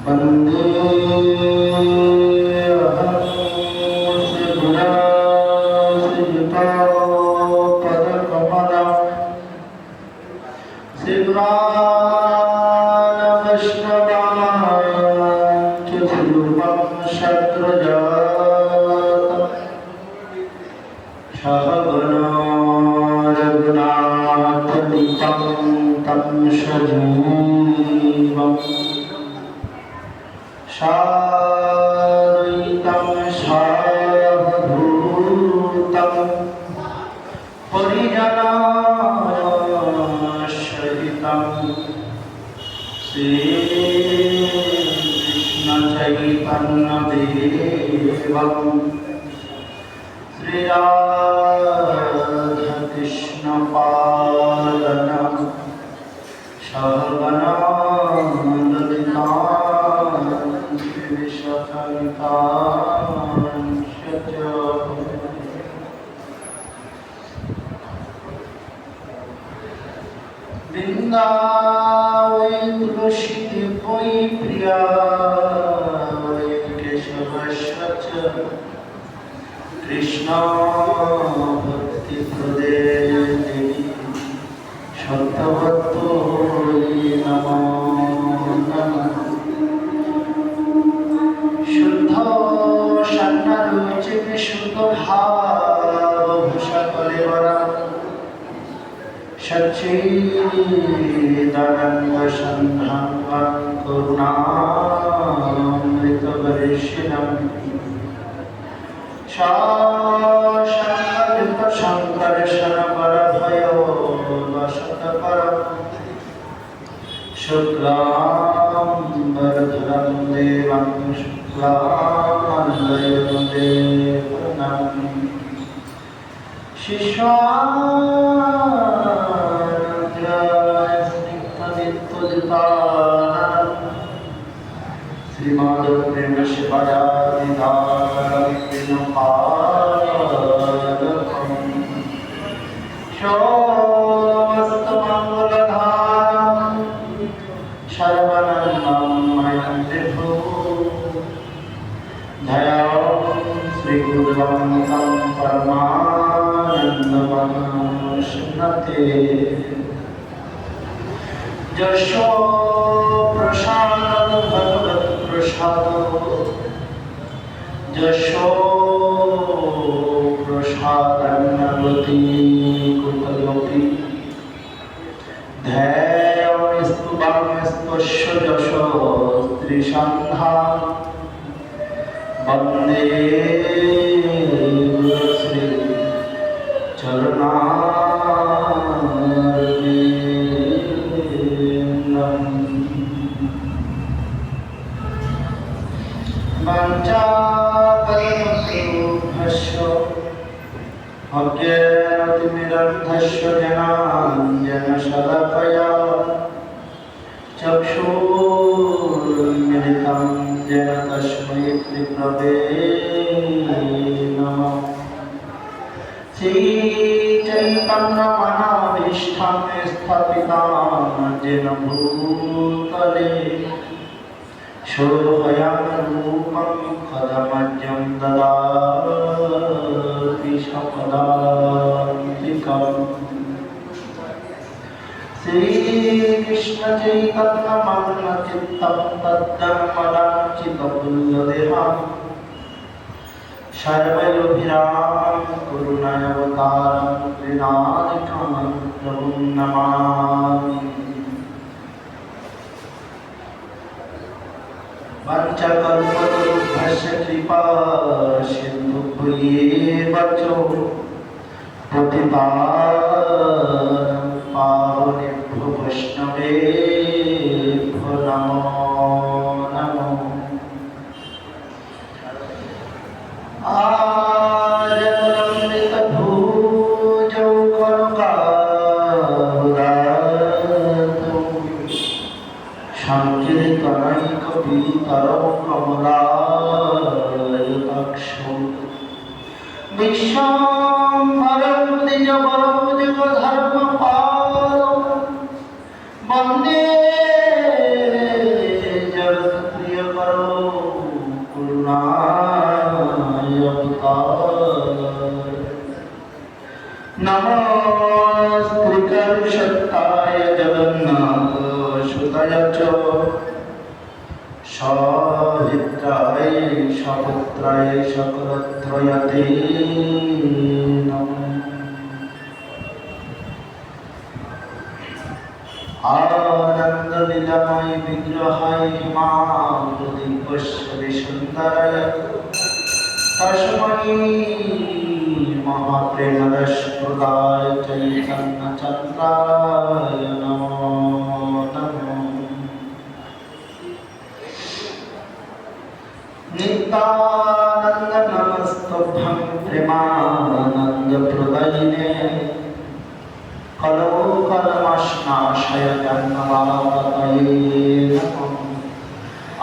वंदे विश्वाम्भरं द्विजवरं जगधर्मपालम् सहित्राय सपुत्राय सकलत्रयते नमः। आनन्दलीलामय विग्रहाय हिमालयदिव्यस्य विसुन्दराय तस्मै महाप्रेमरसप्रदाय चैतन्यचन्द्राय नमो नमः। नित्यानन्द नमस्तुभ्यं प्रेमानन्दप्रदायिने कलोकलमश्नाशय जन्मदातये नमः।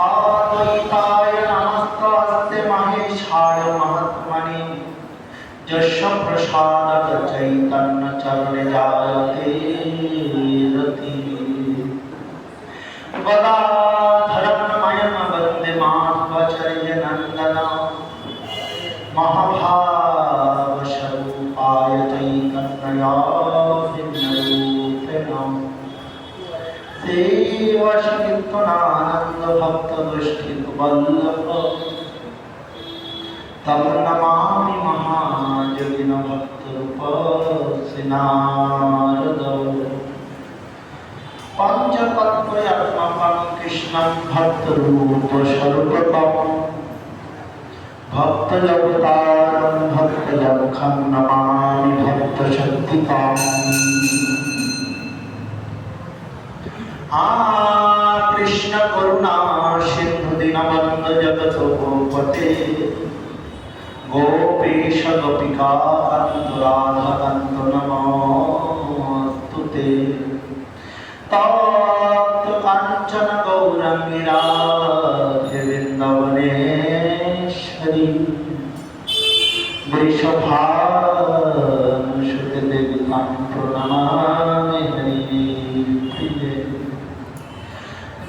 अद्वैताय नमस्ते महेशाय महात्मने यस्य प्रसादत चैतन्यचरणे जायते रतिः। गदाधरमयं वन्दे माध्वाचार्यनन्दनं महाभावस्वरूपाय चैतन्यरूपिणं श्रीवशकीर्तनानन्द भक्तगोष्ठीवल्लभ तं नमामि महायोगिन भक्तरूप श्रीनारद। पंचतत्त्वयात्मकं कृष्णं भक्तरूपस्वरूपं भक्तजगतारं भक्तजनखं नमामि भक्तशक्तिकाम्। कृष्ण करुणा सिन्धु दीनबन्धु जगद्गुरुपते गोपेश गोपिका कान्त राधा कान्त नमोस्तुते। तप्त काञ्चन गौराङ्गी राधे वृन्दावनेश्वरी वृषभानुसुते देवी तां प्रणमामि हरिप्रिये।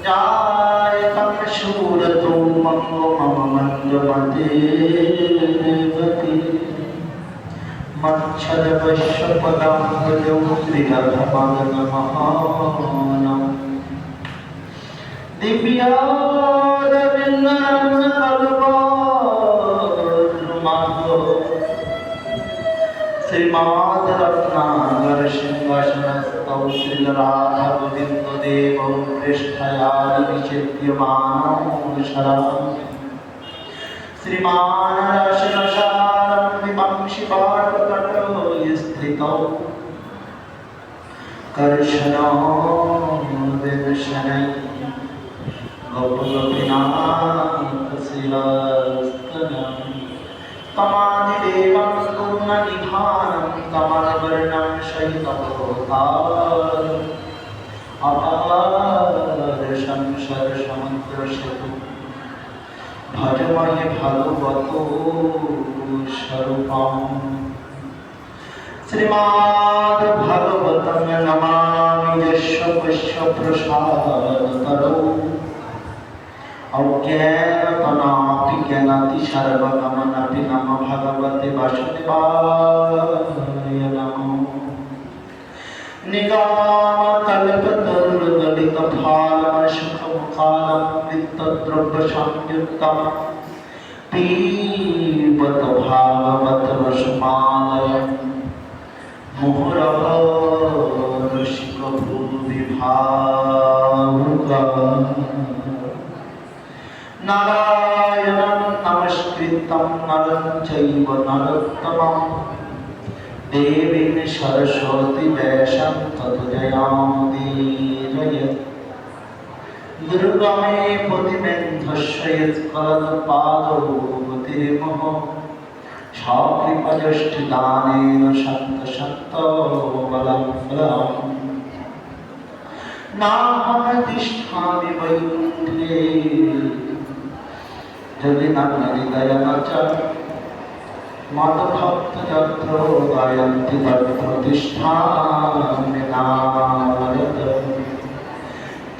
जायतं शूरतो मम मन्दमते गति मच्छदवश्यपदाम्बुजौ श्रीरथमगनमहानं दिव्यारविन्दनन्दकल्पद्रुमार्गो श्रीमाधरत्नाकरसिंहासनस्थौ श्रीराधागोविन्ददेवौ पृष्ठयादिविचिन्त्यमानौ शरणं श्रीमान् रसरसारं विवंशिवाटतटो स्थितौ कर्षणो विदर्शनै गोपगोपीनाथशिरस्तनं तमादिदेवं गुरुनिधानं कमलवर्णं शयितभूतारम् अपारशं शरसमुद्रसेतुं भजमहि भगवतो स्वरूपम्। श्रीमद्भागवतं नमामि यस्य पश्य प्रसादतरो अज्ञानतनापि ज्ञानातिसर्वगमनपि नमो भगवते वासुदेवाय नमः। निगमकल्पतरुललितफालमशुकमुखालमृतद्रव्यसंयुक्तं पीबत भागवतरसमालयं मुहुरहो रसिकभूविभावुकम्। नारायणं नमस्कृतं नरं चैव नरोत्तमं देवीं सरस्वती व्यासं ततो जयामुदीरयेत्। दुर्गमे पतिमेन्धस्य यत्कलत्पादो गतिर्मोह सकृपजष्टिदानेन सन्तसन्तबलं बलम्। नाहं तिष्ठामि वैकुण्ठे यदि न हृदयेन च मद्भक्त यत्र गायन्ति तत्र तिष्ठामि नारद।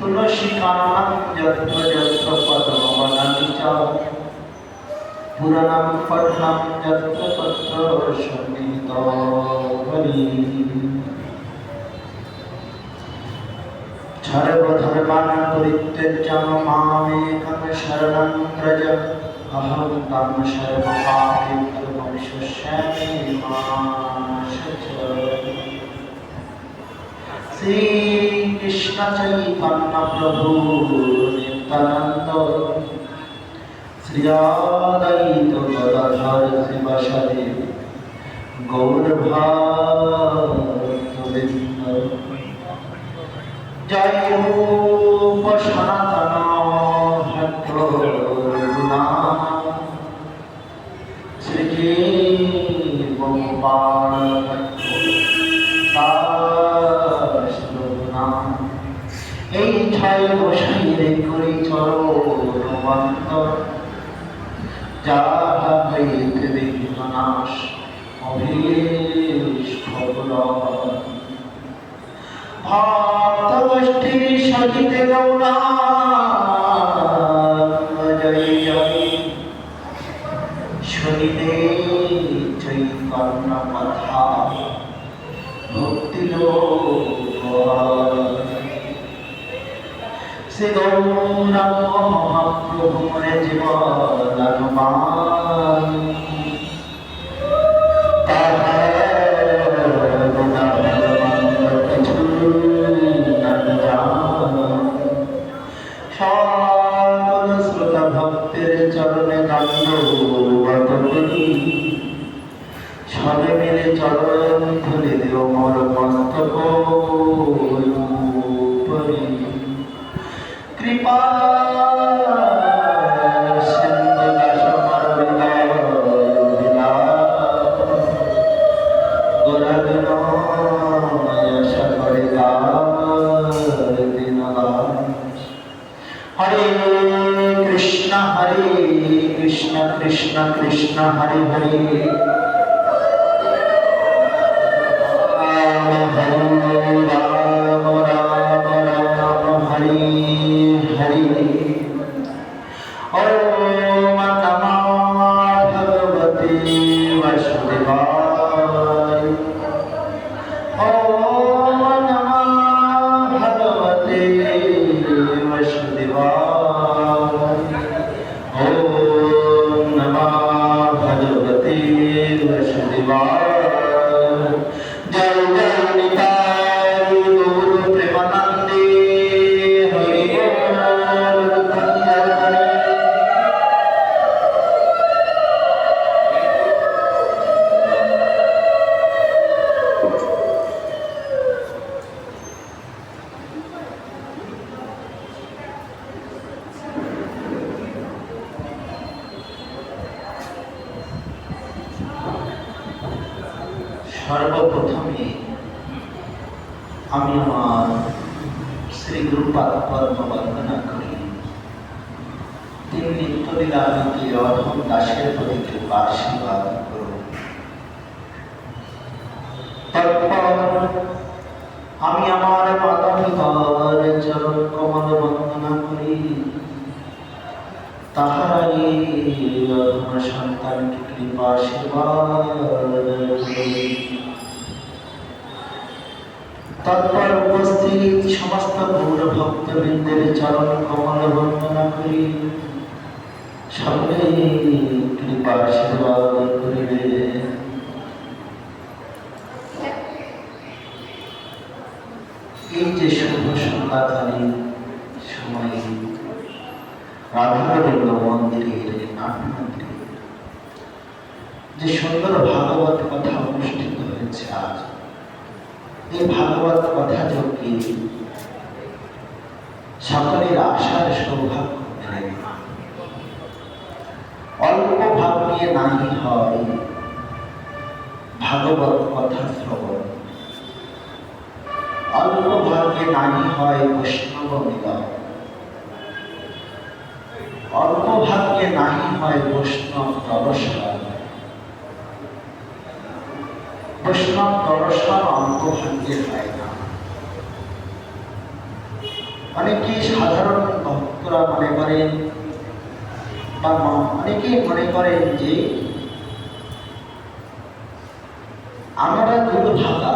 तुलसीकाननं यत्र यत्र पद्मवनानि च पुराणं पठनं यत्र तत्र सन्निहितो हरिः। सर्वधर्मान् परित्यज्य मामेकं शरणं व्रज अहं तं सर्वपापेभ्यो मोक्षयिष्यामि मा शुचः। श्रीकृष्ण चैतन्य प्रभु नित्यानंद श्री अद्वैत गदाधर शिवासादि गौरभक्तवृंद। जय रूप सनातन भट्टनाथ श्री गोपाल এই ছায় বসাইলে করি চরণ বন্দর যাহা হইতে বিঘ্ননাশ অভীষ্ট ভক্ত গোষ্ঠীর সহিতে গৌরাঙ্গ জয় জয় শুনিলে চৈতন্য কথা ভক্তি লোক শ্রী গৌরাঙ্গ মহাপ্রভু মনে জীবন সকল শ্রোতা ভক্তের চরণে দণ্ডবত করি সবে মিলে চরণ ধরে দেও মোর মস্তক উপরে। কৃপা সিন্ধু দাস গোরাদিন আশা করে হরে কৃষ্ণ কৃষ্ণ কৃষ্ণ হরে হরে রাম রাম রাম হরে হরে। ওম নমো ভগবতে বাসুদেবায়। ওম নমো ভগবতে বাসুদেবায়। ওম নমো ভগবতে বাসুদেবায়। জয় জয় নিতাই গৌর প্রেমানন্দে হরি বল হরি। সর্বপ্রথমে আমি আমার শ্রী গুরুপাদ পদ্ম বন্দনা করি। তিনি নিত্যলীলাবতী অধম দাসের প্রতি কৃপা আশীর্বাদ করুন। তারপর আমি আমার মাতা পিতার চরণ কমল বন্দনা করি। তাহারাই অধম সন্তানকে কৃপা আশীর্বাদ করি। তারপর উপস্থিত সমস্ত গৌর ভক্তবৃন্দের চরণ কমল বন্দনা করি। সকলে কৃপা আশীর্বাদ করিবে। এই যে শুভ সন্ধ্যাকালীন সময়ে রাধাগোবিন্দ মন্দিরের নাটমন্দিরে যে সুন্দর ভাগবত কথা অনুষ্ঠিত হয়েছে আজ, এই ভাগবত কথা যোগে সকলের আশার সৌভাগ্য মেলে। অল্প ভাগ্যে নাই হয় ভাগবত কথা শ্রবণ, অল্প ভাগ্যে নাই হয় বৈষ্ণব মিলন, অল্প ভাগ্যে নাই হয় বৈষ্ণব দর্শন। বৈষ্ণব দর্শন অল্প ভাগ্যে হয় না। অনেকে সাধারণ ভক্তরা মনে করেন বা অনেকেই মনে করেন যে আমরা দুর্ভাগা,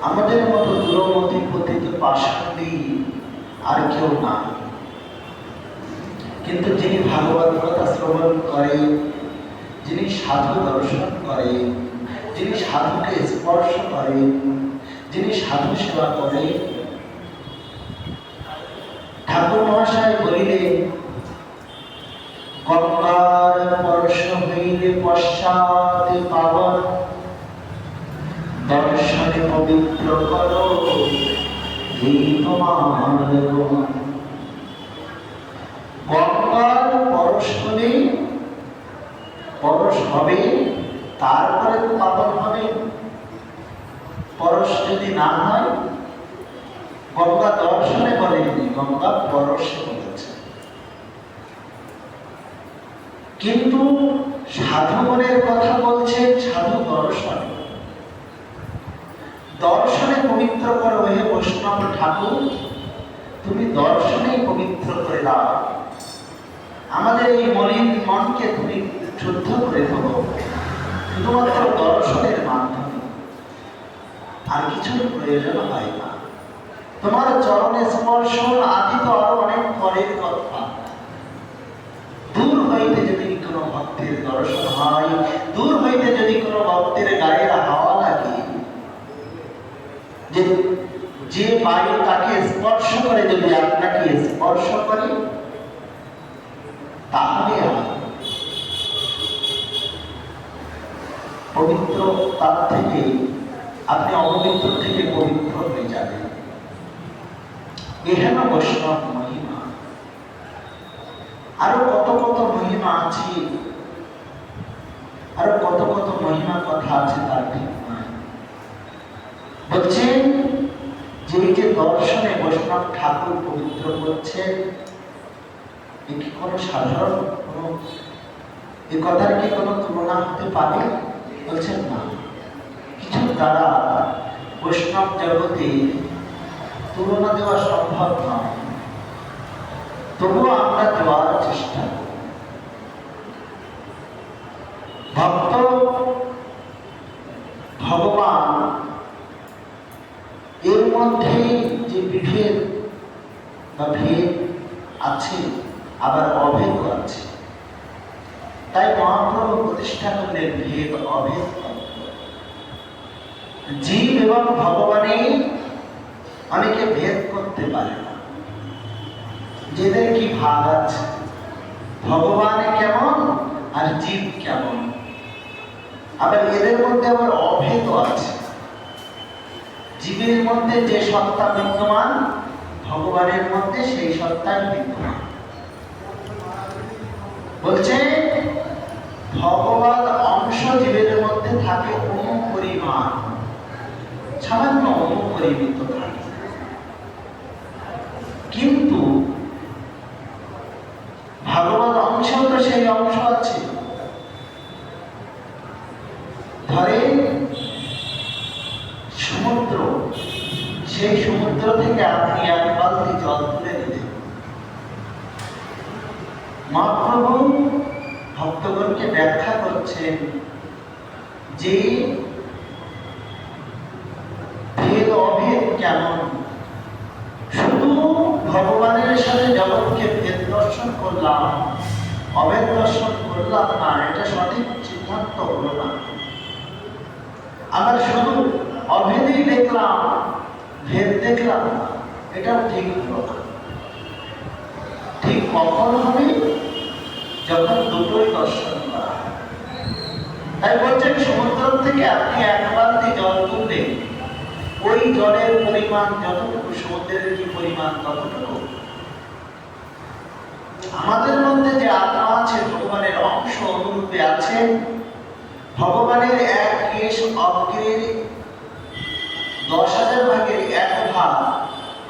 আমাদের মতো দুরমতি পতিত পাষাণ্ডী আর কেউ না। কিন্তু যিনি ভাগবত কথা শ্রবণ করে, যিনি সাধু দর্শন করে, যিনি সাধুকে স্পর্শ করে, যিনি সাধু সেবা করে, ঠাকুর মহাশয় বলিলেন, গঙ্গার পরশ হইলে পশ্চাতে পাবন, দর্শনে পবিত্র করো এই তোমার জীবন। গঙ্গার পরশ হলে পরশ হবে, তারপরে তো পাবন হবে। পরশ যদি না হয়, গঙ্গা দর্শনে বলেনি, গঙ্গা পরশে বলেছে। কিন্তু সাধুগণের কথা বলছেন সাধু দর্শন। দর্শনে পবিত্র করো হে বৈষ্ণব ঠাকুর, তুমি দর্শনেই পবিত্র করে দাও। আমাদের এই মলিন মনকে তুমি শুদ্ধ করে দেবো শুধুমাত্র দর্শনের মাধ্যমে, আর কিছুর প্রয়োজন হয় না। তোমার চরণে স্পর্শন আদি তো আরো অনেক পরের কথা। দূর হইতে যদি কোনো ভক্তের দর্শন হয়, দূর হইতে যদি কোনো ভক্তের গায়ে হাওয়া লাগে, যে বায়ু তাকে স্পর্শ করে যদি আপনাকে স্পর্শ করে, তাহলে পবিত্র, তার থেকে আপনি অপবিত্র থেকে পবিত্র হয়ে যাবেন। এহেন বৈষ্ণব মহিমা। আরো কত কত মহিমা আছে, আরো কত কত মহিমা কথা আছে, তার ঠিক নয়। বলছেন যে এই যে দর্শনে বৈষ্ণব ঠাকুর পবিত্র করছেন, এ কি কোনো সাধারণ কোনো, এ কথার কি কোনো তুলনা হতে পারে? বলছেন না। কিছু দ্বারা বৈষ্ণব জগতে তুলনা দেওয়া সম্ভব নয়, তবুও আমরা দেওয়ার চেষ্টা করি। ভক্ত ভগবান এর মধ্যে যে বিভেদ বা ভেদ আছে, আবার অভেদ আছে। তাই মহাপ্রভু প্রতিষ্ঠা করলেন ভেদ অভেদ। জীব এবং ভগবানে অনেকে ভেদ করতে পারে না, যেদের কি ভাগ আছে, ভগবান কেমন আর জীব কেমন। আবার এদের মধ্যে আবার অভেদ আছে। জীবের মধ্যে যে সত্তা বিদ্যমান, ভগবানের মধ্যে সেই সত্তাই বিদ্যমান। বলছে ভগবান অংশ জীবের মধ্যে থাকে অনুপরিমাণ, সামান্য অনুপরিমিত থাকে। কিন্তু ভগবান অংশ তো সেই অংশ আছে। ধরে সমুদ্র, সেই সমুদ্র থেকে আপনি এক বালতি জল তুলে দিলেন। মহাপ্রভু ভক্তগণকে ব্যাখ্যা করছেন যে ভেদ অভেদ কেমন। শুধু ভগবানের সাথে জগৎকে ভেদ দর্শন করলাম, অভেদ দর্শন করলাম না, এটা সঠিক সিদ্ধান্ত হলো না। আবার শুধু অভেদই দেখলাম, ভেদ দেখলাম না, এটাও ঠিক হলো না। ঠিক কখন হবে? যখন দুটোই দর্শন করা। তাই বলছেন সমুদ্র থেকে আপনি এক বালতি জল তুললেন, ওই জলের পরিমাণ যতটুকু, সমুদ্রের কি পরিমাণ ততটুকু। আমাদের মধ্যে যে আত্মা আছে, ভগবানের অংশ অনুরূপে আছে। ভগবানের এক কেশ অগ্রের 10,000 ভাগের 1 ভাগ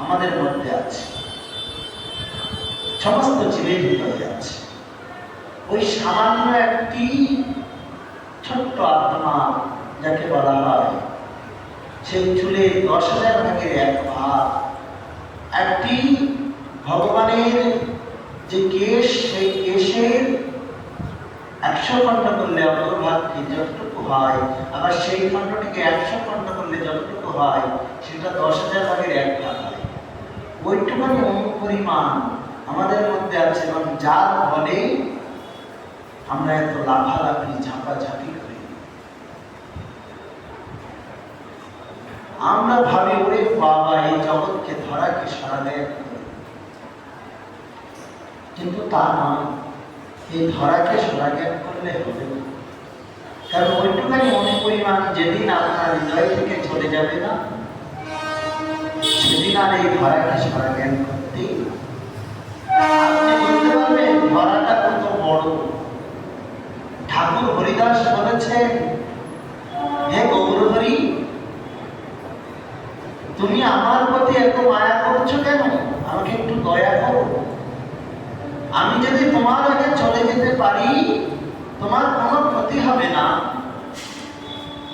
আমাদের মধ্যে আছে, সমস্ত জীবের হৃদয়ে আছে। ওই সামান্য একটি ছোট্ট আত্মা যাকে বলা হয়, সেই চুলে 10,000 ভাগের 1 ভাগ, একটি ভগবানের যে কেশ, সেই কেশের 100 খণ্ড করলে অগ্রভাগ যতটুকু হয়, আবার সেই খণ্ডটিকে 100 খণ্ড করলে যতটুকু হয় সেটা 10,000 ভাগের 1 ভাগ হয়। ওইটুখানি অনুপরিমাণ আমাদের মধ্যে আছে, এবং যার ফলে আমরা এত লাফালাফি ঝাঁপাঝাঁপি করি। আমরা ভাবি ওরে বাবা এই জগৎকে ধরাকে সরাবে, কিন্তু তা নয়। এই ধরাকে সরাজ্ঞান করলে হবে না, কারণ ওইটুখানি অনুপরিমাণ যেদিন আপনার হৃদয় থেকে চলে যাবে না, সেদিন আর এই ধরাকে সরাজ্ঞান করতে আপনি বলতে পারবেন ধরাটা কত বড়। ঠাকুর হরিদাস বলেছেন, হে গৌরহরি, তুমি আমার প্রতি এত মায়া করছো কেন? আমাকে একটু দয়া করো। আমি যদি তোমার আগে চলে যেতে পারি, তোমার কোনো ক্ষতি হবে না।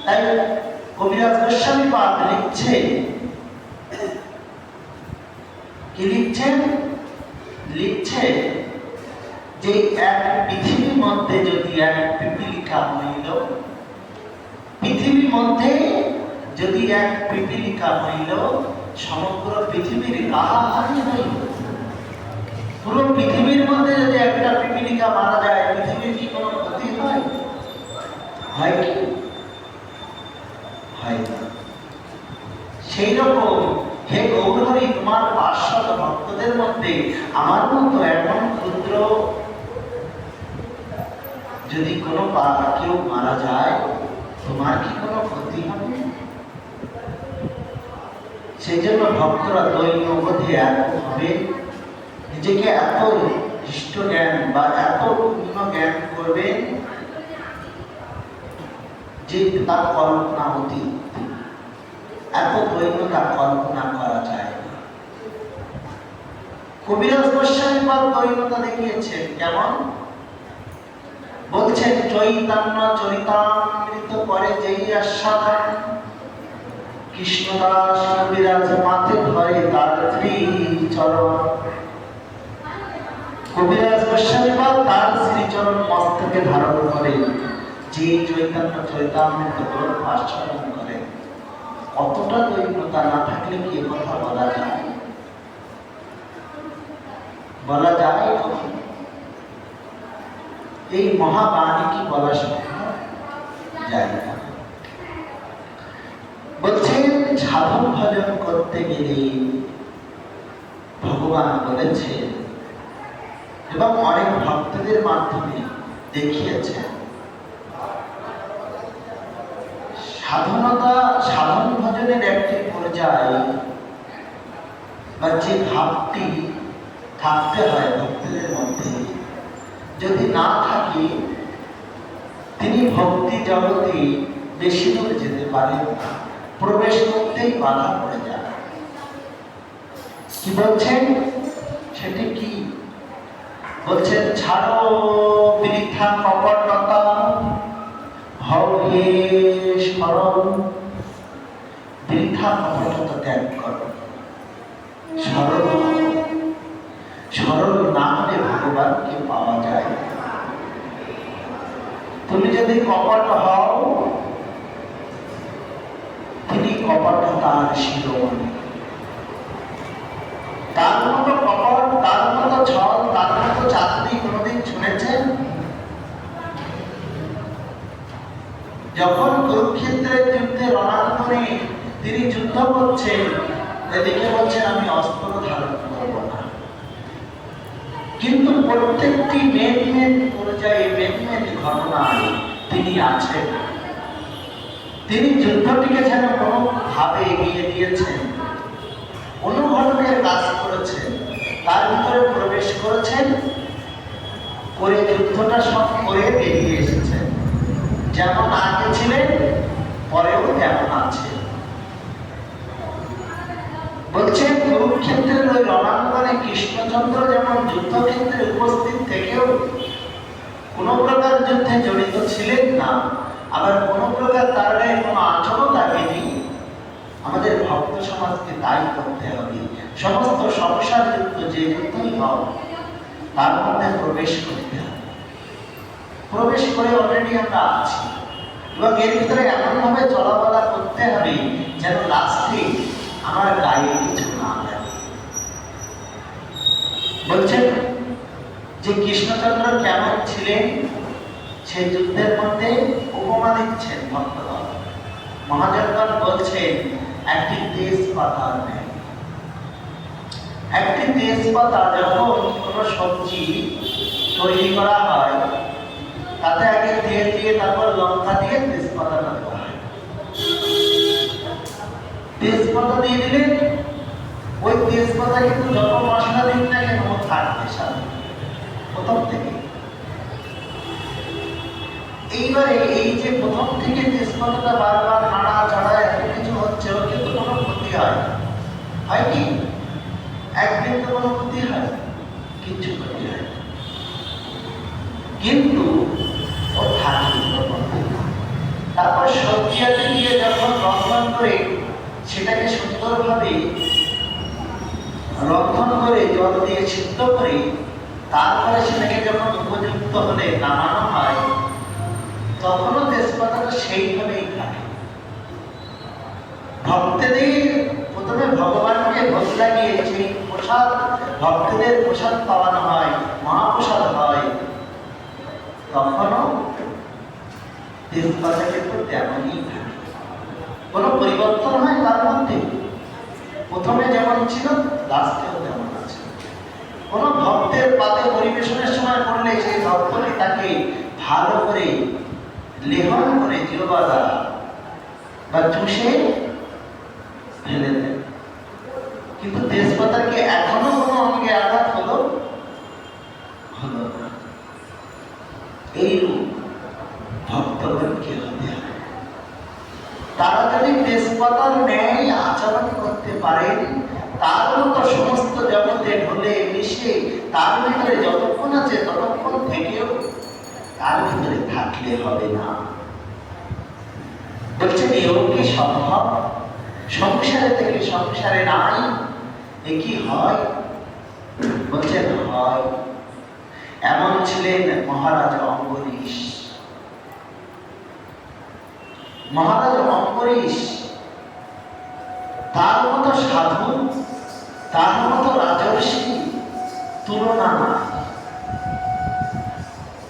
তাই কবিরাজ গোস্বামী পাদ লিখছে, কি লিখছেন? লিখছে যে এক পৃথিবীর মধ্যে যদি এক পিপীলিকা হইল, পৃথিবীর মধ্যে যদি এক পিপীলিকা হইল, সমগ্র পৃথিবীর কাহাহানি হইল। পুরো পৃথিবীর মধ্যে যদি একটা পিপীলিকা মারা যায়, পৃথিবীর কি কোনো ক্ষতি হয়? হয় কি? হয় না। সেই রকম হে গৌরহরি, তোমার পার্শ্বদ ভক্তদের মধ্যে আমার মতো এমন ক্ষুদ্র যদি কোনো কেউ মারা যায়, তোমার কি কোনো ক্ষতি হবে? সেই জন্য ভক্তরা দৈন্যবোধে এত হবে, নিজেকে এত ইষ্ট জ্ঞান বা এত পূর্ণ জ্ঞান করবেন যে তার কল্পনা অতীত। এত দৈন্যতা কল্পনা করা যায় না। কবিরাজ গোস্বামী পাদ দৈন্যতা দেখিয়েছেন কেমন? বলছেন, চৈতন্য চরিতামৃত করে যেই আস্বাদন, কৃষ্ণদাস কবিরাজ মাথে ধরে তার শ্রীচরণ। কবিরাজ গোস্বামী পাদ তার শ্রীচরণ মস্তকে ধারণ করে যে চৈতন্য চরিতামৃত গ্রন্থ আস্বাদন করে। কতটা দৈন্যতা না থাকলে কি কথা বলা যায়? বলা যায় কখন? এই মহাবাণী কি বলা সম্ভব? যায় না। বলছেন, সাধন ভজন করতে গেলে ভগবান বলেছেন এবং অনেক ভক্তদের মাধ্যমে দেখিয়েছেন, সাধন ভজনের একটি পর্যায়ে বা যে ভাবটি থাকতে হয় ভক্তদের মধ্যে, যদি না থাকে তিনি ভক্তি জগতে বেশি দূর যেতে পারেন না, প্রবেশ করতেই বাধা পড়ে যায়। কি বলছেন? সেটি কি বলছেন? ছাড়ো বৃথা কপটতা, হও হে সরল। বৃথা কপটতা ত্যাগ করো, সরল সরল না হলে ভগবানকে পাওয়া যায়। তুমি যদি কপট হও, তিনি কপটতার শিরোমণি। তার মতো কপট, তার মতো ছল, তার মতো চাকরি কোনদিন শুনেছেন? যখন কুরুক্ষেত্রের যুদ্ধে রণাঙ্গনে তিনি যুদ্ধ করছেন, এদিকে বলছেন আমি অস্ত্র ধারণ করব না, কিন্তু প্রত্যেকটি মেন পর্যায়ে মেন ঘটনায় তিনি আছেন। তিনি যুদ্ধটিকে যেন কোনোভাবে এগিয়ে দিয়েছেন, অনুঘটকের কাজ করেছেন, তার ভিতরে প্রবেশ করেছেন, করে যুদ্ধটা সব করে বেরিয়ে এসেছেন। যেমন আগে ছিলেন, পরেও তেমন আছে। বলছেন, কুরুক্ষেত্রের ওই রণাঙ্গনে কৃষ্ণচন্দ্র যেমন যুদ্ধক্ষেত্রে উপস্থিত থেকেও কোনো প্রকার যুদ্ধে জড়িত ছিলেন না, আবার কোনো প্রকার তার গায়ে কোনো আচরণ লাগেনি। আমাদের ভক্ত সমাজকে তাই করতে হবে। সমস্ত সংসার যুদ্ধ যে যুদ্ধই হোক, তার মধ্যে প্রবেশ করতে হবে। প্রবেশ করে অলরেডি আমরা আছি, এবং এর ভিতরে এমনভাবে চলাফেরা করতে হবে যেন লাস্টে আমার গায়ে কিছু না লাগে। বলছেন যে কৃষ্ণচন্দ্র কেমন ছিলেন সেই যুদ্ধের মধ্যে উপমা দিচ্ছেন ভক্তগণ। মহাজনগণ বলছেন একটি তেজপাতার ন্যায়। একটি তেজপাতা যখন কোনো সবজি তৈরি করা হয় তাতে আগে তেল দিয়ে তারপর লঙ্কা দিয়ে তেজপাতাটা দেওয়া হয়। তেজপাতা দিয়ে দিলেন, ওই তেজপাতা কিন্তু যত মশলা দিন না কেন থাকবে সাথে প্রথম থেকে। এইবারে এই যে প্রথম থেকে তেজপাতাটা বারবার নাড়া চাড়া এত কিছু হচ্ছে, ওর কিন্তু কোনো ক্ষতি হয় কি? একদিন তো কোনো ক্ষতি হয়, কিচ্ছু ক্ষতি হয়, কিন্তু ও থাকে। তারপর সবজিয়াতে দিয়ে যখন রন্ধন করে সেটাকে সুন্দরভাবে রন্ধন করে জল দিয়ে সিদ্ধ করে তারপরে সেটাকে যখন উপযুক্ত হলে নামানো হয় তখনও তেজপাতাটা সেইভাবেই থাকে। ভক্তদের প্রথমে ভগবানকে ভোগ লাগিয়ে সেই প্রসাদ ভক্তদের প্রসাদ পাওয়ানো হয়, মহাপ্রসাদ হয়, তখনও তেজপাতা কিন্তু তেমনই থাকে, কোনো পরিবর্তন হয় তার মধ্যে। প্রথমে যেমন ছিল লাস্টেও তেমন আছে। কোন ভক্তের পাতে পরিবেশনের সময় পড়লে সেই ভক্তটি তাকে ভালো করে লেহন করে জিহ্বা দ্বারা বা চুষে ফেলে দেয়, কিন্তু তেজপাতাকে এখনো কোনো অঙ্গে আঘাত হলো না। এইরূপ ভক্তগণকে হতে হয়। তারা যদি তেজপাতার ন্যায় আচরণ করতে পারেন, তার মতো সমস্ত জগতে ঢলে মিশে তার ভিতরে যতক্ষণ আছে ততক্ষণ থেকেও তার ভিতরে থাকলে হবে না। বলছেন এও কি সম্ভব? সংসারে থেকে সংসারে নাই, এ কি হয়? বলছেন হয়। এমন ছিলেন মহারাজ অম্বরীশ। মহারাজ অম্বরীশ, তার মতো সাধু, তার মতো রাজর্ষি তুলনা নাই।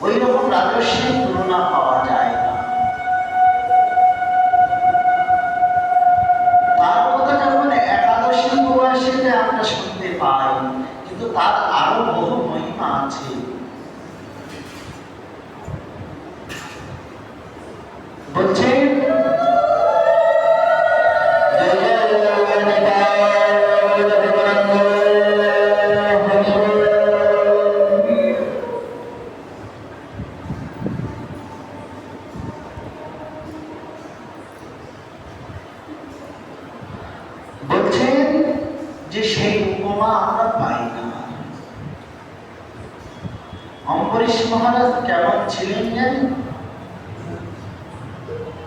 ওই রকম রাজর্ষির তুলনা পাওয়া যায় না। তার কথা যখন একাদশী উপবাসীতে আমরা শুনতে পাই, কিন্তু তার আরো বহু মহিমা আছে। বলছেন যে সেই উপমা আমরা পাই না। অম্বরীশ মহারাজ কেমন ছিলেন জানেন?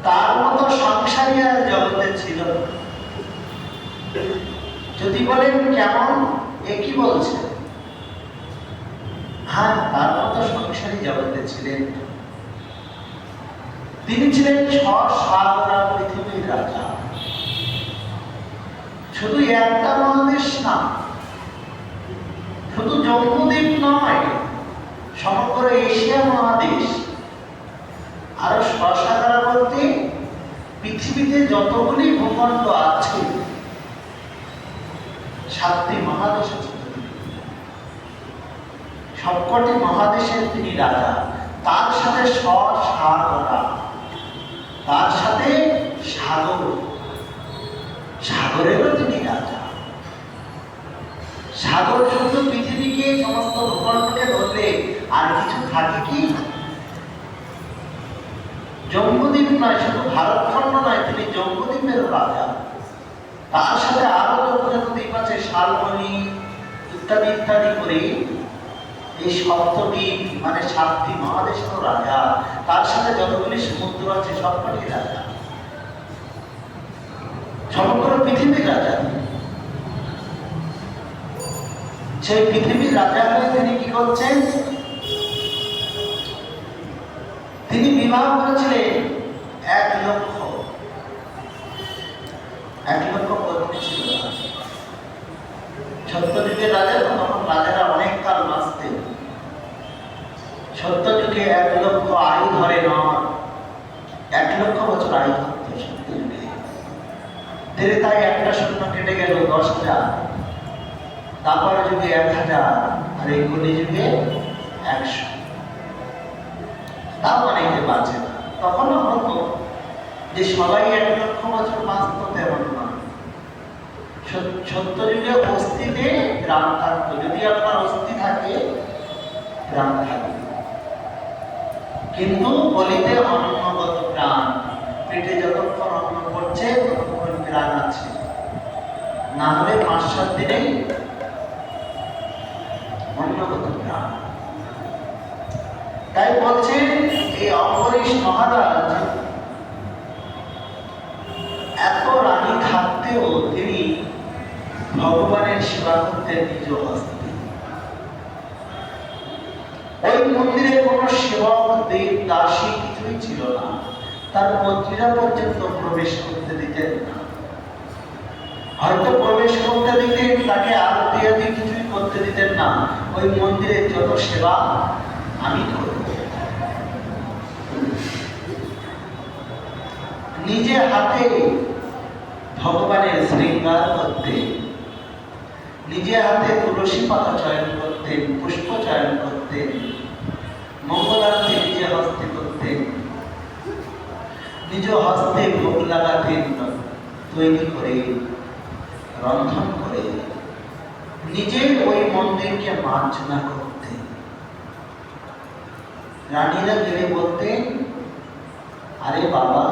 তার মতো সংসারী আর জগতে ছিল। যদি বলেন কেমন, একই বলছে। হ্যাঁ, তার মতো সংসারী জগতে ছিলেন। তিনি ছিলেন 6-7 পৃথিবীর রাজা। শুধু একটা মহাদেশ না, শুধু জম্বুদ্বীপ নয়, সমগ্র এশিয়া মহাদেশ, আরো 6-7 বলতে পৃথিবীতে যতগুলি ভূখণ্ড আছে 7টি মহাদেশ আছে, সবকটি মহাদেশের তিনি রাজা। তার সাথে 7 তার সাথে সাগরেরও তিনি রাজা। সাগর শুধু পৃথিবীকে সমস্ত ভূখণ্ডকে ধরলে আর কিছু থাকে কি? জম্বুদ্বীপ নয়, শুধু ভারতখণ্ড নয়, তিনি জম্বুদ্বীপের রাজা। তার সাথে আরো যত দ্বীপ আছে, শালমণি ইত্যাদি ইত্যাদি করে এই সপ্তদ্বীপ মানে 7টি মহাদেশের রাজা। তার সাথে যতগুলি সমুদ্র আছে সবকটি রাজা, সমগ্র পৃথিবীর রাজা। সেই পৃথিবীর রাজা হয়ে তিনি কি করছেন? তিনি বিবাহ করেছিলেন 1 লক্ষ। 1 লক্ষ পত্নী ছিল না। সত্যযুগের রাজা, তখন রাজারা অনেক কাল বাঁচতেন। সত্যযুগে 1 লক্ষ আয়ু ধরে নয়, 1 লক্ষ বছর আয়ু ধরত সত্যযুগে। তাই একটা শূন্য কেটে গেল 10,000, তারপর যুগে 1000, আর এই কলিযুগে 100। তাও অনেকে বাঁচে না। তখনও হতো যে সবাই 1 লক্ষ বছর বাঁচত, তেমন নয়। সত্যযুগে অস্থিতে গ্রাম থাকতো। যদি আপনার অস্থি থাকে, গ্রাম থাকবে। কিন্তু বলিতে অন্নগত প্রাণ, পেটে যতক্ষণ অন্ন পড়ছে ততক্ষণ প্রাণ আছে, না হলে 5-7 দিনেই অন্নগত প্রাণ। তাই বলছেন এই অম্বরীশ মহারাজ এত রানী থাকতেও তিনি ভগবানের সেবা করতেন নিজ হস্তে। ওই মন্দিরে কোনো সেবক, দেব, দাসী কিছুই ছিল না। তার মন্ত্রীরা পর্যন্ত প্রবেশ করতে দিতেন না। হয়তো প্রবেশ করতে দিতেন, তাকে আরতি আদি কিছুই করতে দিতেন না। ওই মন্দিরের যত সেবা আমি করব। নিজে হাতে ভগবানের শৃঙ্গার করতেন, নিজে হাতে তুলসী পাতা চয়ন করতেন, পুষ্প চয়ন করতেন, মঙ্গলারতি নিজে হস্তে করতেন, নিজ হস্তে ভোগ লাগাতেন, তৈরি করে রন্ধন করে নিজে ওই মন্দিরকে মার্জনা করতেন। রানীরা গেলে বলতেন, আরে বাবা,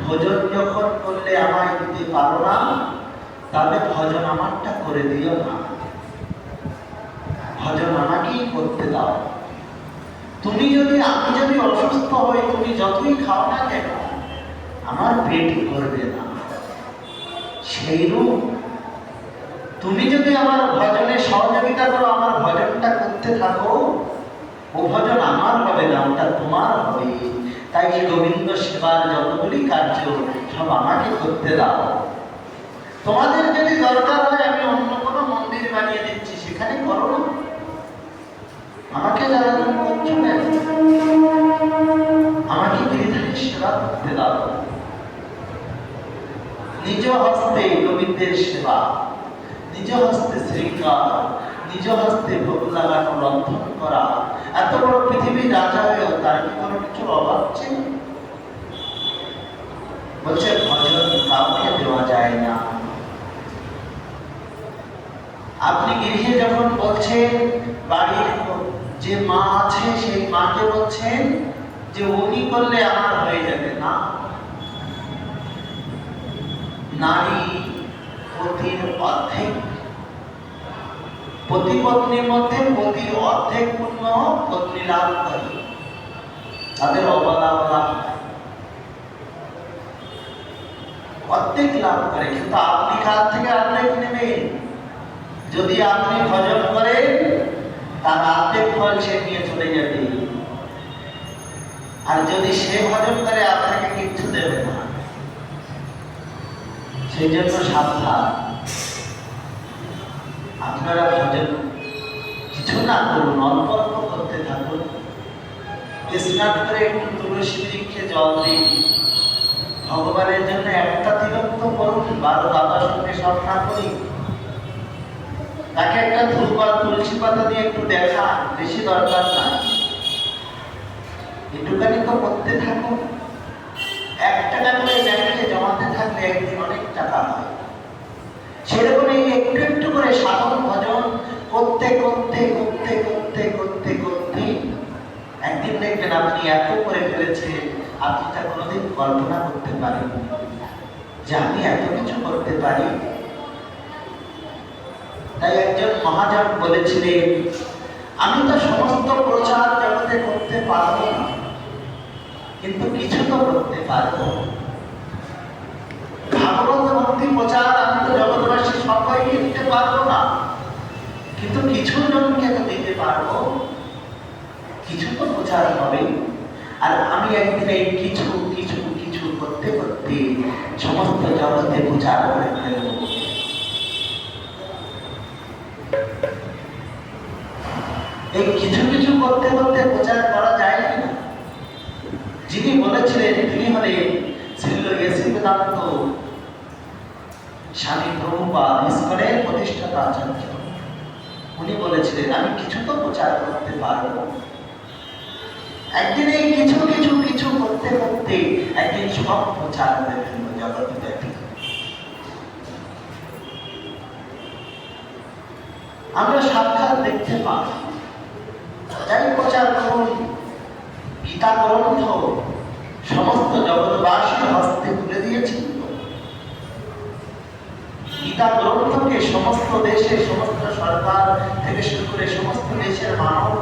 ভোজন যখন করলে আমায় দিতে পারো না, তাহলে ভজন আমারটা করে দিও না, ভজন আমাকেই করতে দাও। আমি যদি অসুস্থ হই, তুমি যতই খাও না কেন, আমার পেট ভরবে না। সেইরূপ তুমি যদি আমার ভজনে সহযোগিতা করো, আমার ভজনটা করতে থাকো, ও ভজন আমার হবে না, ওটা তোমার হবে। তাই গোবিন্দ সেবার যতগুলি কার্য সব আমাকে করতে দাও। তোমাদের যদি দরকার হয়, আমি অন্য কোনো মন্দির বানিয়ে দিচ্ছি, সেখানে করো না, আমাকে যারা করছো না, আমাকে গিরিধারী সেবা করতে দাও। নিজ হস্তে গোবিন্দের সেবা, নিজ হস্তে শৃঙ্গার, নিজ হস্তে ভোগ লাগানো, রন্ধন করা। এত বড় পৃথিবীর রাজা হয়েও তার কি কোনো কিছুর অভাব ছিল? বলছে ভজন কাউকে দেওয়া যায় না। আপনি গৃহে যখন বলছেন, বাড়ির যে মা আছে সেই মাকে বলছেন যে উনি করলে আমার হয়ে যাবে না। নারী পতির অর্ধেক, পতি পত্নীর মধ্যে পতির অর্ধেক পুণ্য পত্নী লাভ করে, তাদের অবলা অর্ধেক লাভ করে। কিন্তু আপনি কার থেকে অর্ধেক নেবেন? যদি আপনি ভজন করেন, তার অর্ধেক ফল সে নিয়ে চলে যাবে। আর যদি সে ভজন করে, আপনাকে কিচ্ছু দেবে না। সেই জন্য সাবধান, আপনারা ভজন কিছু না করুন, অল্প অল্প করতে থাকুন। স্নান করে একটু তুলসী বৃক্ষে জল দিন, ভগবানের জন্য একটা তিলক করুন, 12 সঙ্গে সব না করি। তাকে একটা ধূপ আর তুলসী পাতা দিয়ে একটু দেখা, বেশি দরকার না, একটুখানি তো করতে থাকুন। 1 টাকা করে ব্যাংকে জমাতে থাকলে একদিন অনেক টাকা হয়। সেরকম একটু একটু করে সাধন ভজন করতে করতে করতে করতে করতে করতে একদিন দেখবেন আপনি এত করে ফেলেছেন, আপনি তা কোনোদিন কল্পনা করতে পারেন যে আমি এত কিছু করতে পারি। তাই একজন মহাজন বলেছিলেন, আমি তো সমস্ত প্রচার জগতে করতে পারবো না, কিন্তু কিছু তো করতে পারবো। ভাগবত ভক্তি প্রচার আমি তো জগৎবাসী সবাইকে দিতে পারবো না, কিন্তু কিছু জনকে তো দিতে পারবো, কিছু তো প্রচার হবে। আর আমি একদিন এই কিছু কিছু কিছু করতে করতে সমস্ত জগতে প্রচার করে ফেলব। এই কিছু কিছু করতে করতে প্রচার করা যায় না। যিনি বলেছিলেন তিনি হলেন শ্রীল ইয়েসুদান্ত স্বামী প্রভুপাদ, ইস্কনের প্রতিষ্ঠাতা আচার্য। উনি বলেছিলেন আমি কিছু তো প্রচার করতে পারবো। একদিন এই কিছু কিছু কিছু করতে করতে একদিন সব প্রচার করে ফেলবো জগৎ ব্যাপী। আমরা সাক্ষাৎ দেখতে পাই, যাই প্রচার করুন, গীতা গ্রন্থ সমস্ত জগৎবাসীর হস্তে তুলে দিয়েছেন। গীতা গ্রন্থকে সমস্ত দেশে, সমস্ত সরকার থেকে শুরু করে সমস্ত দেশের মানব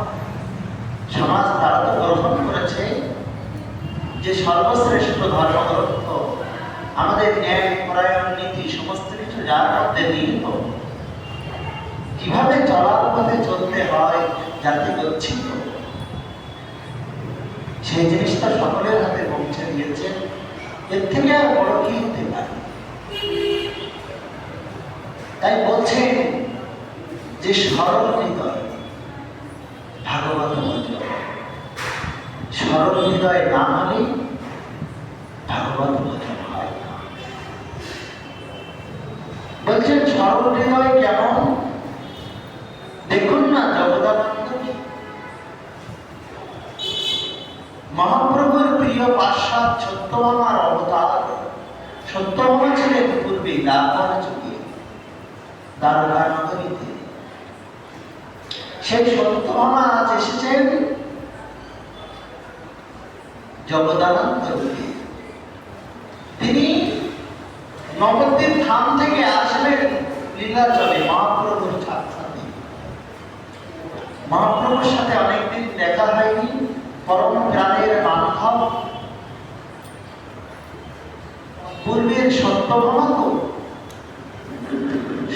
সমাজ তারা তো গ্রহণ করেছে যে সর্বশ্রেষ্ঠ ধর্মগ্রন্থ, আমাদের ন্যায় পরায়ণ নীতি সমস্ত কিছু যার মধ্যে নিহিত। কিভাবে চলার পথে চলতে হয় যাতে গচ্ছিত, সেই জিনিসটা সকলের হাতে পৌঁছে দিয়েছেন। এর থেকে আর বড় কি হতে পারে? তাই বলছেন যে সরল হৃদয় ভাগবত ভজন, সরল হৃদয় না হলে ভাগবত ভজন হয় না। বলছেন সরল হৃদয় কেমন? দেখুন না জগদানন্দ মহাপ্রভুর প্রিয় পাশ্চাত সত্যভামার অবতার। সত্যভামা ছিলেন পূর্বে দ্বাপর যুগে দ্বারকা নগরীতে। সেই সত্যভামা আজ এসেছেন জগদানন্দ রূপে। তিনি নবদ্বীপ ধাম থেকে আসলেন লীলাচলে মহাপ্রভুর সাক্ষাতে। মহাপ্রভুর সাথে অনেকদিন দেখা হয়নি, পরম প্রাণের বান্ধব পূর্বের সত্যভামা তো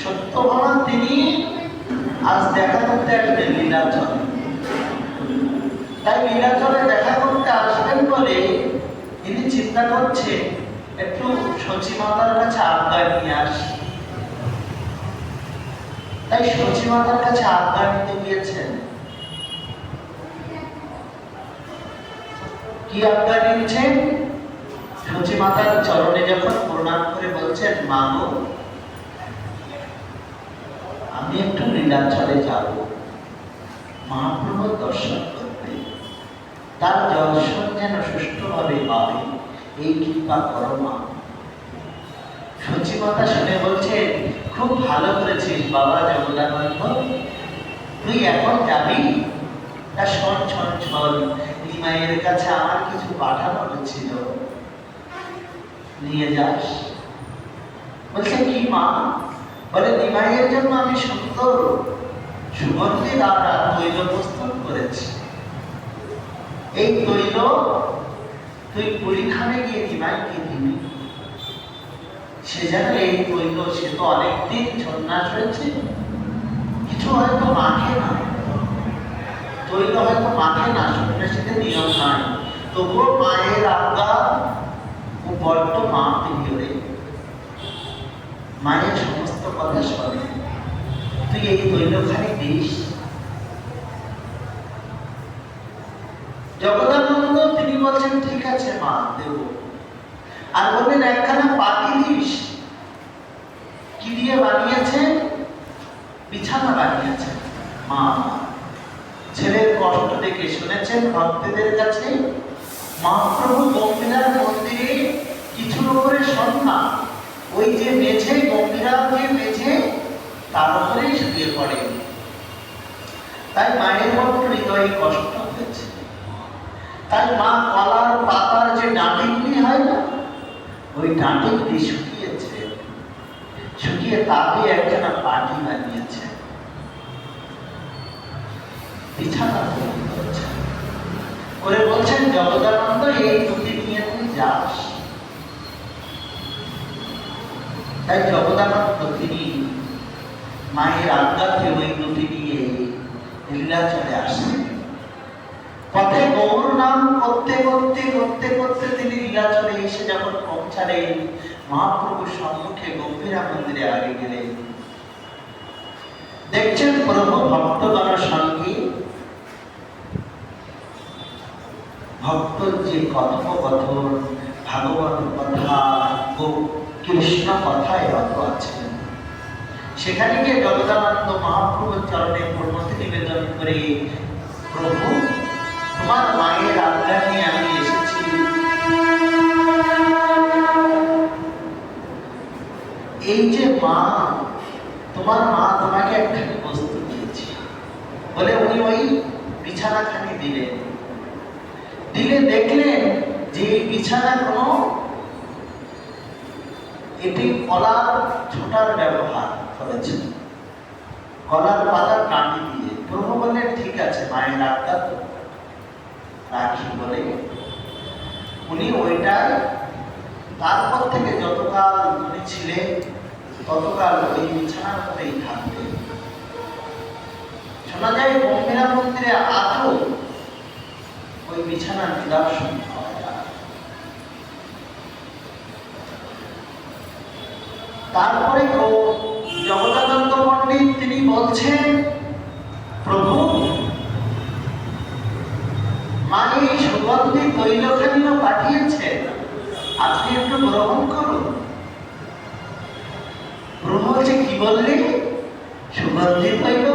সত্যভামা তিনি আজ দেখা করতে আসবেন লীলাচলে। তাই লীলাচলে দেখা করতে আসবেন বলে তিনি চিন্তা করছেন একটু সচিমাতার কাছে আজ্ঞা নিয়ে আসি। তাই সচিমাতার কাছে আজ্ঞা নিতে গিয়েছেন। কি আজ্ঞা নিচ্ছেন? সচিমাতার চরণে যখন প্রণাম করে বলছেন, মা গো আমি একটু লীলাচলে যাব মহাপ্রভুর দর্শন করতে, তার দর্শন যেন সুষ্ঠুভাবে পাবে এই কৃপা করো মা। সচিমাতা শুনে বলছেন, খুব ভালো করেছিস বাবা জগদানন্দ, তুই এখন যাবি? তা শোন শোন শোন, নিমাইয়ের কাছে আমার কিছু পাঠানো হয়েছিল, নিয়ে যাস। বলছে কি মা? বলে নিমাইয়ের জন্য আমি সুন্দর সুগন্ধি দ্বারা তৈল প্রস্তুত করেছি। এই তৈল তুই পুরীখানে গিয়ে নিমাইকে দিবি। সে যেন এই তৈল, সে তো অনেকদিন সন্ন্যাস হয়েছে, কিছু হয়তো মাখে না, তৈল হয়তো মাখে না, সন্ন্যাসীদের নিয়ম নাই, তবুও মায়ের আজ্ঞা ও বড্ড মা প্রিয়রে, মায়ের সমস্ত কথা শোনে, তুই এই তৈলখানি দিস। জগদানন্দ তিনি বলছেন ঠিক আছে মা দেব। আর বললেন একখানা পাটি দিস। কি দিয়ে বানিয়েছে? বিছানা বানিয়েছে মা। ছেলের কষ্ট দেখে শুনেছেন ভক্তদের কাছে মহাপ্রভু গম্ভীরার মন্দিরে কিছুর উপরে সন্ধ্যা, ওই যে মেঝে, গম্ভীরার যে মেঝে, তার উপরেই শুয়ে পড়ে। তাই মায়ের বড্ড হৃদয়ে কষ্ট হয়েছে। তাই মা কলার পাতার যে ডাঁটিগুলি হয় না, ওই ডাঁটিগুলি শুকিয়েছে, শুকিয়ে তাতে একখানা পাটি বানিয়েছে, বিছানা তৈরি করেছে। করে বলছেন জগদানন্দ এই দুটি নিয়ে তুই যাস। তাই জগদানন্দ তিনি মায়ের আজ্ঞাতে ওই দুটি নিয়ে লীলাচলে আসেন। পথে গৌর নাম করতে করতে করতে করতে তিনি লীলাচলে এসে যখন পৌঁছালেন, মহাপ্রভুর সম্মুখে গম্ভীরা মন্দিরে আগে গেলে দেখছেন প্রভু ভক্তগণের সঙ্গে ভক্তর যে কথোপকথন, ভাগবত কথা ও কৃষ্ণ কথায় রত আছেন। সেখানে গিয়ে জগদানন্দ মহাপ্রভুর চরণে প্রণতি নিবেদন করে, প্রভু তোমার মায়ের আজ্ঞা নিয়ে আমি এসেছি, এই যে মা, তোমার মা তোমাকে একখানি বস্তু দিয়েছে বলে উনি ওই বিছানাখানি দিলেন। দিলে দেখলেন যে বিছানা কোনো এটি কলার ছোটার ব্যবহার করেছে, কলার পাতার কাটি দিয়ে। প্রভু বললেন ঠিক আছে, মায়ের আজ্ঞা তো রাখি বলে উনি ওইটাই, তারপর থেকে যতকাল উনি ছিলেন ততকাল ওই বিছানার মধ্যেই থাকতেন। শোনা যায় গম্ভীরা মন্দিরে আজও ওই বিছানার নিদর্শন পাওয়া যায়। তারপরে জগদানন্দ পণ্ডিত তিনি বলছেন, প্রভু মা এই সুগন্ধি তৈলখানিও পাঠিয়েছেন, আপনি একটু গ্রহণ করুন। প্রভু বলছে কি বললে, সুগন্ধি তৈল?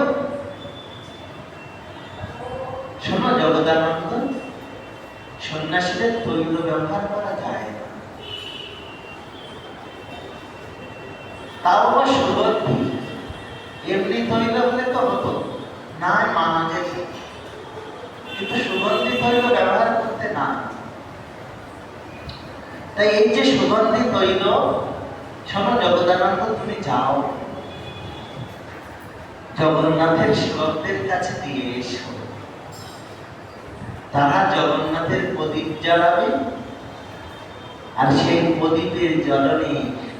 শোনো জগদানন্দ, সন্ন্যাসীদের তৈল ব্যবহার করা যায় না, তাও আবার সুগন্ধি। এমনি তৈল হলে তো হতো না, মানা যেত, কিন্তু সুগন্ধি তৈল ব্যবহার করতে না। তাই এই যে সুগন্ধি তৈল, শোনো জগদানন্দ তুমি যাও, জগন্নাথের সেবকদের কাছে দিয়ে এসো, তারা জগন্নাথের প্রদীপ জ্বালাবে, আর সেই প্রদীপের জ্বলনে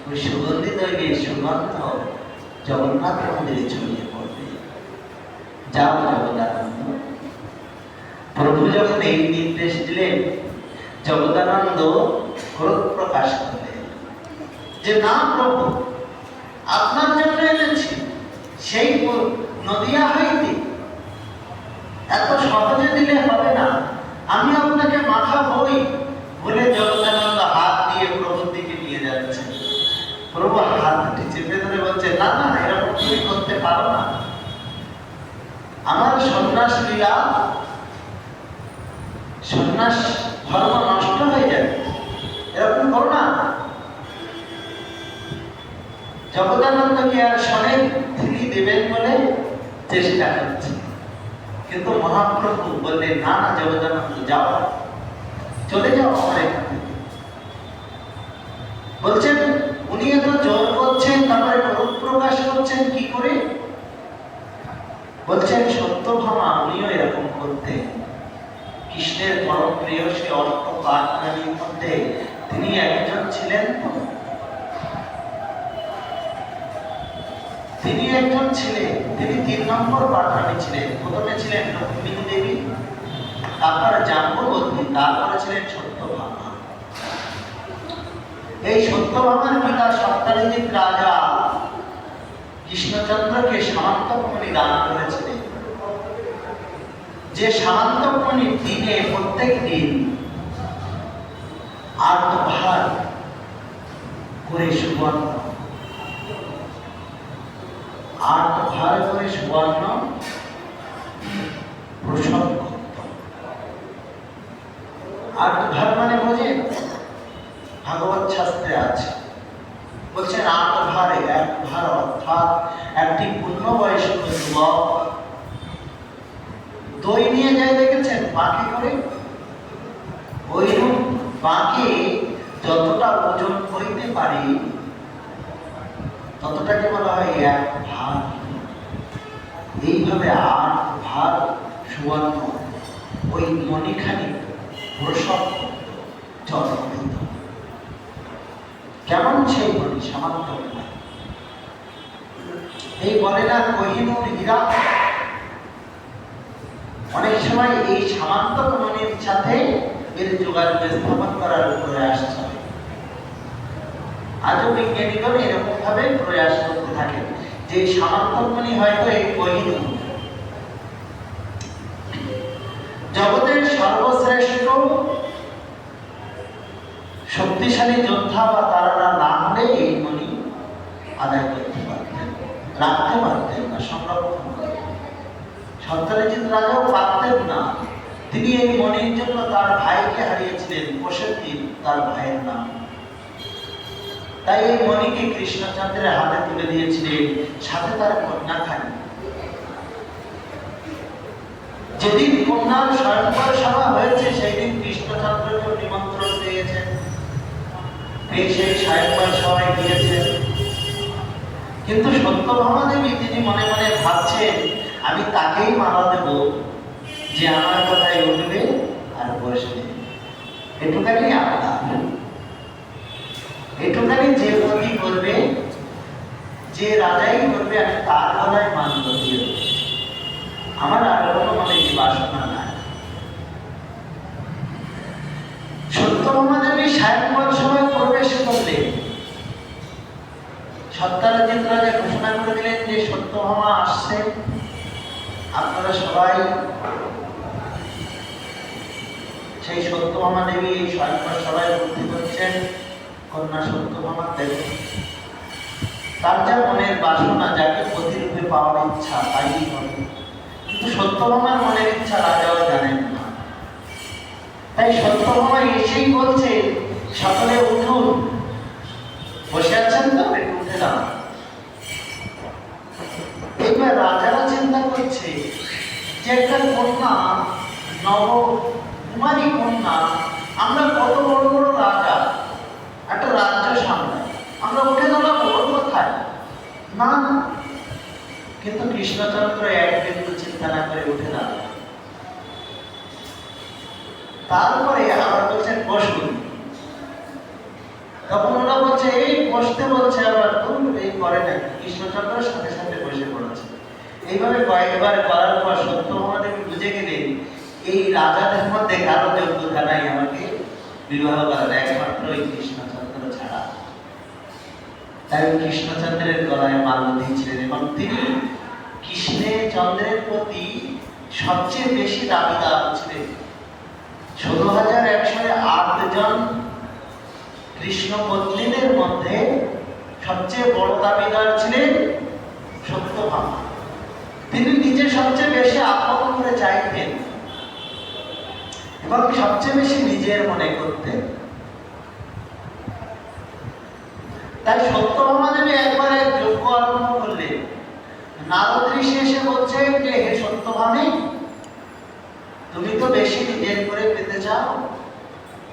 ওই সুগন্ধি তৈলের সুগন্ধ জগন্নাথ মন্দিরে ছড়িয়ে পড়বে। যাও জগদানন্দ। প্রভু যখন এই নির্দেশ দিলেন, জগদানন্দ ক্রোধ প্রকাশ করলেন যে না প্রভু, আপনার জন্য এনেছি, সেই নদিয়া হইতে এত সহজে দিলে হবে না, আমি আপনাকে মাথা বই বলে জগদানন্দ হাত দিয়ে প্রভুর দিকে নিয়ে যাচ্ছে। প্রভু হাতটি চেপে ধরে বলছে, না না, এরকম তুমি করতে পারো না, আমার সন্ন্যাস লীলা, সন্ন্যাস ধর্ম নষ্ট হয়ে যাবে, এরকম করো না। জগদানন্দকে আর শোনেন তিনি দেবেন বলে চেষ্টা করছে, কিন্তু মহাপ্রভু বললেন না না জগদানন্দ, যাও, চলে যাও আমার এখান থেকে। বলছেন উনি এত জোর করছেন, তারপরে ক্রোধ প্রকাশ করছেন কি করে? বলছেন সত্যভামা উনিও এরকম করতেন। কৃষ্ণের পরম প্রিয় সে অষ্ট পাঠরানীর মধ্যে তিনি একজন ছিলেন। তিনি একজন ছিলেন, তিনি 3 নম্বর পাঠরানী ছিলেন। প্রথমে ছিলেন রুক্মিণী দেবী, তারপরে জাম্বুবতী, তারপরে ছিলেন সত্যভামা। এই সত্যভামার পিতা সপ্তাজিৎ রাজা কৃষ্ণচন্দ্রকে সামন্তকমণি দান করেছিলেন, যে সামন্তকমণি দিনে প্রত্যেক দিন 8 ভার করে সুবর্ণ, 8 ভার করে সুবর্ণ প্রসব করত। 8 ভার মানে বোঝে, ভাগবত শাস্ত্রে আছে, বলছেন 8 ভারে 1 ভার, অর্থাৎ একটি পূর্ণবয়স্ক যুবক দই নিয়ে যায়, দেখেছেন বাঁকে করে, ওইরূপ বাঁকে যতটা ওজন হইতে পারে ততটাকে বলা হয় 1 ভার। এইভাবে 8 ভার সুবর্ণ ওই মণিখানি প্রসব জন্ম দিত। কেমন সেই মণি? সামান্য এই বলে না কোহিনূর হীরা, অনেক সময় এই সামান্তক মণির সাথে এর যোগাযোগ স্থাপন করার উপরে আসছে। আজও বিজ্ঞানীগণ এরকম ভাবে প্রয়াস করতে থাকেন যে সামান্তমণি হয়তো এই কোহিনূর জগতের সর্বশ্রেষ্ঠ শক্তিশালী যোদ্ধা বা তারা না হলে এই মণি আদায় করতে পারতেন, রাখতে পারতেন না, সংরক্ষণ করতেন। সত্যজিৎ রাজাও পারতেন না। তিনি এই মণির জন্য তার ভাইকে হারিয়েছিলেন, কোষের দিন তার ভাইয়ের নাম। তাই এই মণিকে কৃষ্ণচন্দ্রের হাতে তুলে দিয়েছিলেন, সাথে তার কন্যা থাকে। যেদিন কন্যার স্বয়ংবর সভা হয়েছে সেই দিন কৃষ্ণচন্দ্রকে নিমন্ত্রণ পেয়েছেন, সেই স্বয়ংবর সভায় গিয়েছেন। কিন্তু সত্যভামা দেবী তিনি মনে মনে ভাবছেন আমি তাকেই মালা দেব যে আমার কথায় উঠবে আর বসবে। এটুখানি আপনার, এটুখানি যে গতি করবে, যে রাজাই করবে, আমি তার গলায় মান দিয়ে দেব। আমার আর কোনো মনে কি বাসনা নাই। সত্যভামা দেবী স্বয়ংবর সভায় প্রবেশ করলেন। সত্যজিৎ রাজা ঘোষণা করে দিলেন যে সত্যভামা আসছে, আপনারা সবাই। সেই সত্যভামা দেবী এই স্বয়ংবর সভায় উপস্থিত হচ্ছেন। কন্যা সত্যভামা দেবী তার যা মনের বাসনা, যাকে প্রতিরূপে পাওয়ার ইচ্ছা তাই হবে, কিন্তু সত্যভামার মনের ইচ্ছা রাজাও জানেন না। তাই সত্যভামা এসেই বলছে সকলে উঠুন, বসে আছেন তো একটু উঠে দাও। এবার রাজারা চিন্তা করছে যে একটা কন্যা, নব কুমারী কন্যা, আমরা কত বড় বড় রাজা, একটা রাজ্য সামলায়, আমরা উঠে দাঁড়াবো ওর কোথায় না। কিন্তু কৃষ্ণচন্দ্র এক বিন্দু চিন্তা না করে উঠে দাঁড়ায়। তারপরে আবার বলছেন বসুন। তখন ওরা বলছে এই বসতে বলছে, আবার এই করে না। কৃষ্ণচন্দ্র সাথে সাথে বসে পড়েছে। এইভাবে কয়েকবার করার পর সত্যভামা দেবী বুঝে গেলেন এই রাজাদের মধ্যে কারো যোগ্যতা নাই আমাকে বিবাহ করার, একমাত্র এই কৃষ্ণচন্দ্র ছাড়া। তাই কৃষ্ণচন্দ্রের গলায় মাল্য দিয়েছিলেন এবং তিনি কৃষ্ণের চন্দ্রের প্রতি সবচেয়ে বেশি দাবিদার ছিলেন। ১৬,১০৮ জন কৃষ্ণ পত্নীদের মধ্যে সবচেয়ে বড় দাবিদার ছিলেন সত্যভামা। তিনি নিজে সবচেয়ে বেশি আপন করে চাইতেন এবং সবচেয়ে বেশি নিজের মনে করতেন। তাই সত্যভামা দেবী একবারে যজ্ঞ আরম্ভ করলেন। নারদ ঋষি এসে বলছেন যে হে সত্যভামী, তুমি তো বেশি নিজের করে পেতে চাও,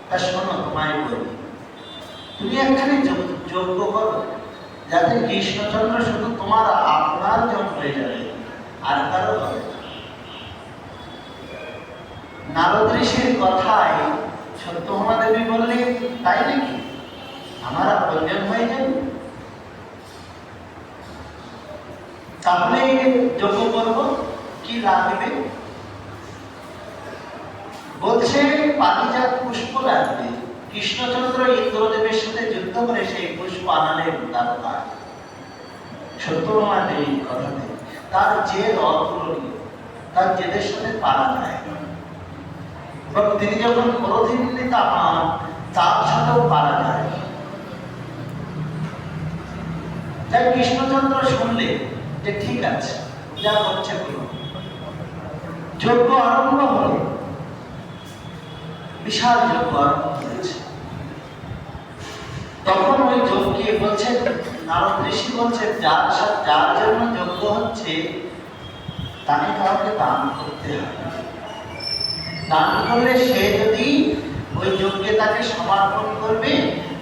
তা শোনো তোমায় বলি, তুমি একখানি যজ্ঞ করো যাতে কৃষ্ণচন্দ্র শুধু তোমার আপনার জন হয়ে যাবে, আর কারো হবে না। নারদ ঋষির কথায় সত্যভামা দেবী বললেন তাই নাকি, আমার আপনজন হয়ে যাবে, তাহলে যজ্ঞ করব, কি লাগবে? বলছে পারিজাত পুষ্প লাগবে। কৃষ্ণচন্দ্র ইন্দ্রদেবের সাথে যুদ্ধ করে সেই পুষ্প আনালেন দ্বারকা। সত্যভামা দেবীর কথাতে তার জেদ অতুলনীয়, তার জেদের সাথে পারা যায়। এবং তিনি যখন ক্রোধান্বিতা হন তার সাথেও পারা যায়। তাই কৃষ্ণচন্দ্র শুনলেন যে ঠিক আছে, যা হচ্ছে করুন। যজ্ঞ আরম্ভ হল, বিশাল যজ্ঞ আরম্ভ হয়েছে। তখন ওই যজ্ঞে বলছেন, নারদ ঋষি বলছেন যার জন্য যজ্ঞ হচ্ছে তাকে কাউকে দান করতে হবে। দান করলে সে যদি ওই যজ্ঞে তাকে সমর্পণ করবে,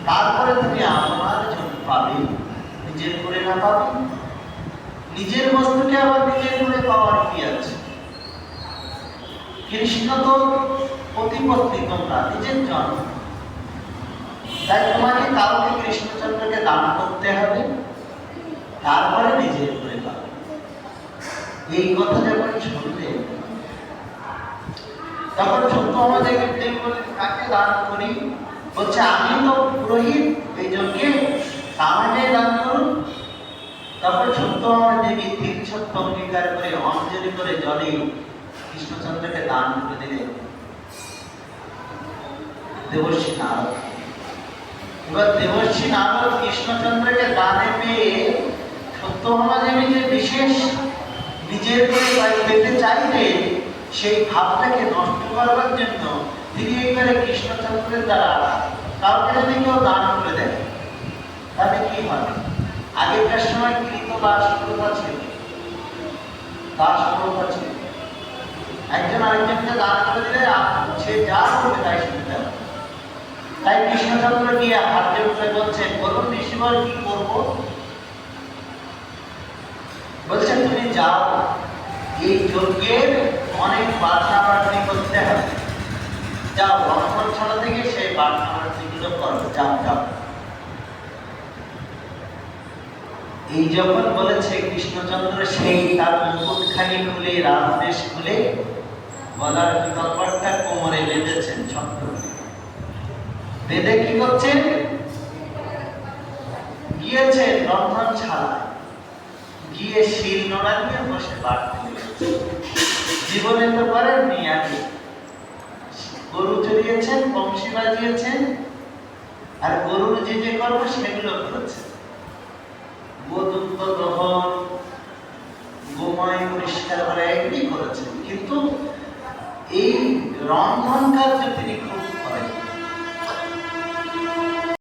তারপরে তুমি আপনার জন্য পাবে, নিজের করে না পাবে। নিজের বস্তুকে আবার নিজের করে পাওয়ার কি আছে? কৃষ্ণ তো প্রতিপত্তি, তোমরা নিজের জন্ম, তাই তোমাকে কাউকে কৃষ্ণচন্দ্রকে দান করতে হবে, তারপরে নিজের করে পাবে। এই কথা যখন শুনলেন তখন সত্যভামা দেবী বলেন কাকে দান করি? বলছে আমি তো পুরোহিত, এই যজ্ঞে অঙ্গীকার করে অঞ্জলি করে জলে কৃষ্ণচন্দ্রকে দান করে দিলেন দেবর্ষি নারদ। এবার দেবর্ষি নারদ কৃষ্ণচন্দ্রকে দানে পেয়ে সত্যভামাদেবী যে বিশেষ নিজের করে পেতে চাইলেন সেই ভাবটাকে নষ্ট করবার জন্য তিনি এইবারে কৃষ্ণচন্দ্রের দ্বারা কাউকে যদি কেউ দান করে দেয় তাহলে কি হবে? আগেকার সময় কৃত দাস প্রথা ছিল, দাস প্রথা ছিল। একজন আরেকজনকে দান করে দিলে সে যা করবে তাই শুনতে হবে। তাই কৃষ্ণচন্দ্র গিয়ে হাতে উঠে বলছেন, বলুন ঋষিবর কি করব? বলছেন তুমি যাও, এই যজ্ঞের অনেক বার্তাবার্তি করতে হবে, যাও লক্ষণ ছড়া থেকে সেই বার্তাবার্তিগুলো করো, যাও যাও। এই যখন বলেছে কৃষ্ণচন্দ্র সেই তার মুকুটখানি খুলে রাজবেশ খুলে গলার পিতাম্বরটা কোমরে বেঁধেছেন, ছত্র বেঁধে কি করছেন? গিয়েছেন রন্ধনশালায়, গিয়ে শিল নোড়া নিয়ে বসে বাড়তে জীবনে তো করেননি আগে। গরু চড়িয়েছেন, বংশী বাজিয়েছেন, আর গরুর যে যে কর্ম সেগুলো করেছেন। গোদুগ্ধ দহন, গোময় পরিষ্কার করা এগুলি করেছেন, কিন্তু এই রন্ধন কার্য তিনি